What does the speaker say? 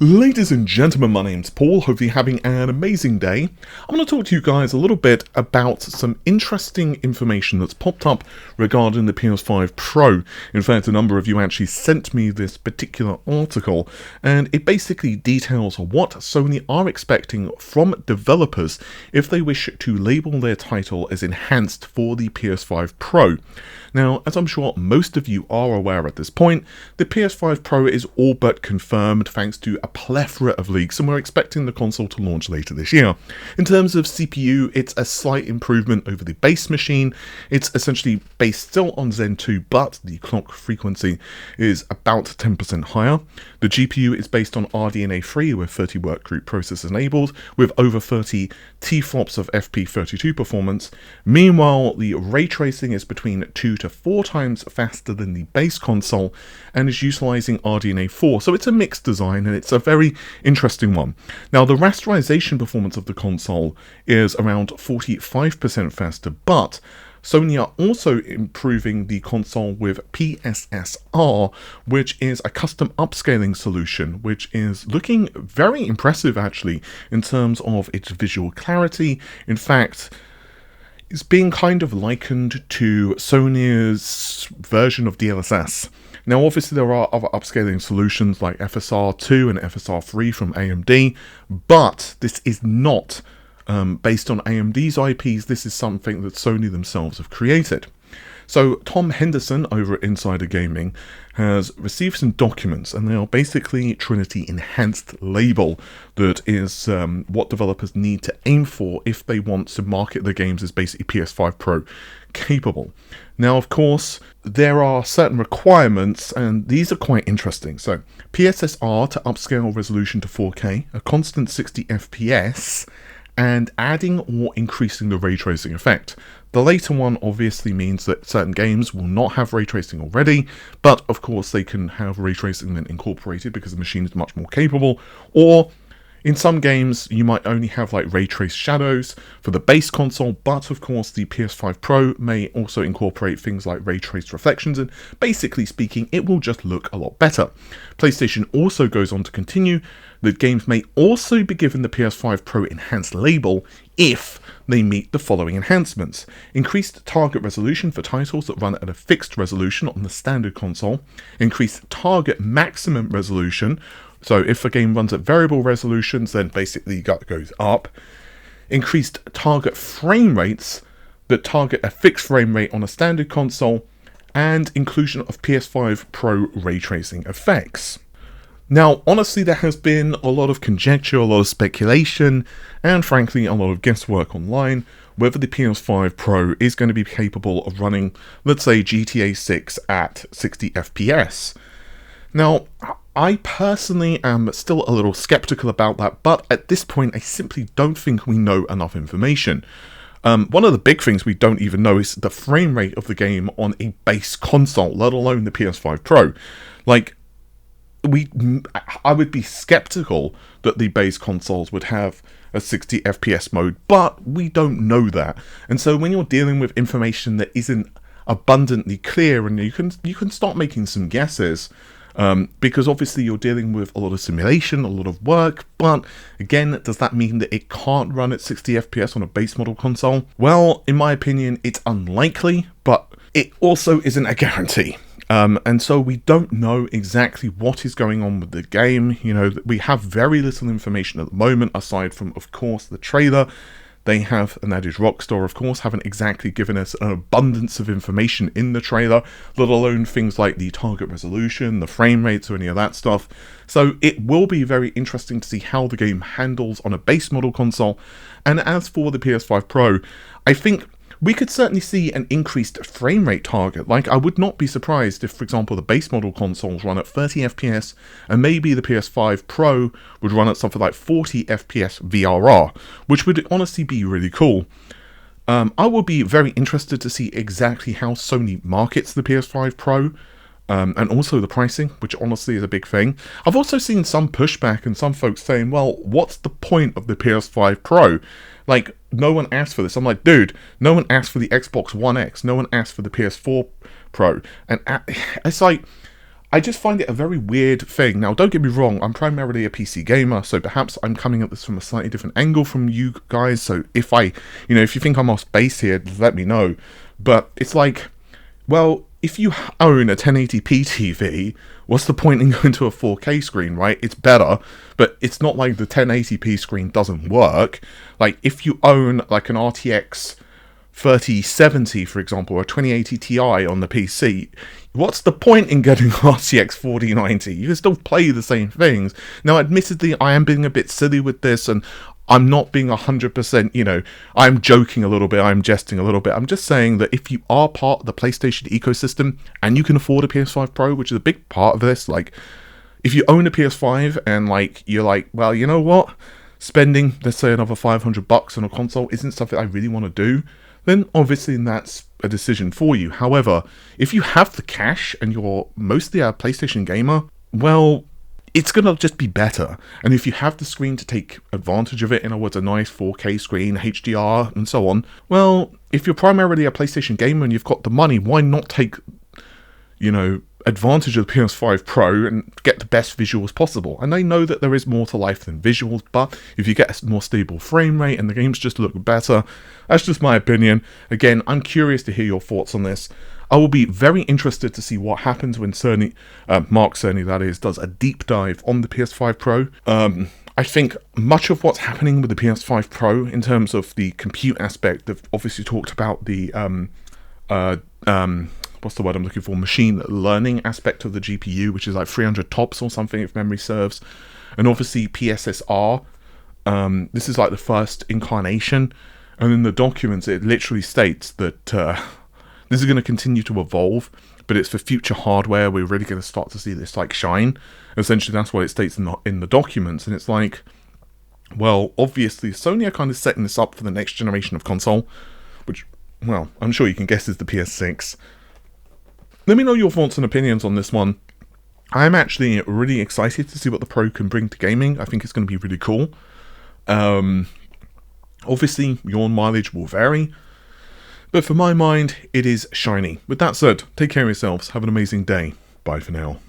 Ladies and gentlemen, my name's Paul. Hope you're having an amazing day. I want to talk to you guys a little bit about some interesting information that's popped up regarding the PS5 Pro. In fact, a number of you actually sent me this particular article, and it basically details what Sony are expecting from developers if they wish to label their title as enhanced for the PS5 Pro. Now, as I'm sure most of you are aware at this point, the PS5 Pro is all but confirmed thanks to a plethora of leaks, and we're expecting the console to launch later this year. In terms of CPU, it's a slight improvement over the base machine. It's essentially based still on Zen 2, but the clock frequency is about 10% higher. The GPU is based on RDNA 3 with 30 workgroup processors enabled, with over 30 T-flops of FP32 performance. Meanwhile, the ray tracing is between 2 to 4 times faster than the base console and is utilizing RDNA 4, so it's a mixed design and it's a very interesting one. Now, the rasterization performance of the console is around 45% faster, but Sony are also improving the console with PSSR, which is a custom upscaling solution, which is looking very impressive actually in terms of its visual clarity. In fact, it's being kind of likened to Sony's version of DLSS. Now, obviously, there are other upscaling solutions like FSR2 and FSR3 from AMD, but this is not based on AMD's IPs. This is something that Sony themselves have created. So Tom Henderson over at InsiderGaming has received some documents, and they are basically Trinity Enhanced label that is what developers need to aim for if they want to market their games as basically PS5 Pro capable. Now, of course, there are certain requirements, and these are quite interesting. So PSSR to upscale resolution to 4K, a constant 60 FPS, and adding or increasing the ray tracing effect. The later one obviously means that certain games will not have ray tracing already, but of course they can have ray tracing then incorporated because the machine is much more capable, or in some games you might only have like ray trace shadows for the base console, but of course the PS5 Pro may also incorporate things like ray traced reflections, and basically speaking it will just look a lot better. PlayStation also goes on to continue that games may also be given the PS5 Pro Enhanced label if they meet the following enhancements: increased target resolution for titles that run at a fixed resolution on the standard console, increased target maximum resolution, so if a game runs at variable resolutions then basically it goes up, increased target frame rates that target a fixed frame rate on a standard console, and inclusion of PS5 Pro ray tracing effects. Now, honestly, there has been a lot of conjecture, a lot of speculation, and frankly, a lot of guesswork online whether the PS5 Pro is going to be capable of running, let's say, GTA 6 at 60 FPS. Now, I personally am still a little skeptical about that, but at this point, I simply don't think we know enough information. One of the big things we don't even know is the frame rate of the game on a base console, let alone the PS5 Pro. Like, I would be skeptical that the base consoles would have a 60 FPS mode, but we don't know that. And so when you're dealing with information that isn't abundantly clear, and you can start making some guesses, because obviously you're dealing with a lot of simulation, a lot of work, but again, does that mean that it can't run at 60 FPS on a base model console? Well, in my opinion, it's unlikely, but it also isn't a guarantee. And so we don't know exactly what is going on with the game. You know, we have very little information at the moment, aside from, of course, the trailer. They have, and that is Rockstar, of course, haven't exactly given us an abundance of information in the trailer, let alone things like the target resolution, the frame rates, or any of that stuff. So it will be very interesting to see how the game handles on a base model console. And as for the PS5 Pro, I think we could certainly see an increased frame rate target. Like, I would not be surprised if, for example, the base model consoles run at 30 FPS, and maybe the PS5 Pro would run at something like 40 FPS VRR, which would honestly be really cool. I will be very interested to see exactly how Sony markets the PS5 Pro, and also the pricing, which honestly is a big thing. I've also seen some pushback and some folks saying, well, what's the point of the PS5 Pro? Like, no one asked for this. I'm like, dude, no one asked for the Xbox One X. No one asked for the PS4 Pro. And it's like, I just find it a very weird thing. Now, don't get me wrong, I'm primarily a PC gamer, so perhaps I'm coming at this from a slightly different angle from you guys, so if if you think I'm off base here, let me know. But it's like, well, if you own a 1080p TV, what's the point in going to a 4K screen, right? It's better, but it's not like the 1080p screen doesn't work. Like, if you own like an RTX 3070, for example, or a 2080 Ti on the PC, what's the point in getting RTX 4090? You can still play the same things. Now, admittedly, I am being a bit silly with this, and I'm not being 100%, I'm joking a little bit, I'm jesting a little bit. I'm just saying that if you are part of the PlayStation ecosystem, and you can afford a PS5 Pro, which is a big part of this, like, if you own a PS5, and, like, you're like, well, you know what? Spending, let's say, another $500 on a console isn't something I really want to do, then obviously that's a decision for you. However, if you have the cash and you're mostly a PlayStation gamer, well, it's going to just be better. And if you have the screen to take advantage of it, in other words, a nice 4K screen, HDR, and so on, well, if you're primarily a PlayStation gamer and you've got the money, why not take, advantage of the PS5 Pro and get the best visuals possible? And I know that there is more to life than visuals, but if you get a more stable frame rate and the games just look better, that's just my opinion. Again, I'm curious to hear your thoughts on this. I will be very interested to see what happens when Mark Cerny, that is, does a deep dive on the PS5 Pro. I think much of what's happening with the PS5 Pro in terms of the compute aspect, they've obviously talked about the what's the word I'm looking for? Machine learning aspect of the GPU, which is like 300 TOPS or something, if memory serves. And obviously PSSR. This is like the first incarnation. And in the documents, it literally states that this is going to continue to evolve, but it's for future hardware. We're really going to start to see this like shine. Essentially, that's what it states in the documents. And it's like, well, obviously, Sony are kind of setting this up for the next generation of console, which, well, I'm sure you can guess is the PS6. Let me know your thoughts and opinions on this one. I'm actually really excited to see what the Pro can bring to gaming. I think it's going to be really cool. Obviously, your mileage will vary, but for my mind, it is shiny. With that said, take care of yourselves. Have an amazing day. Bye for now.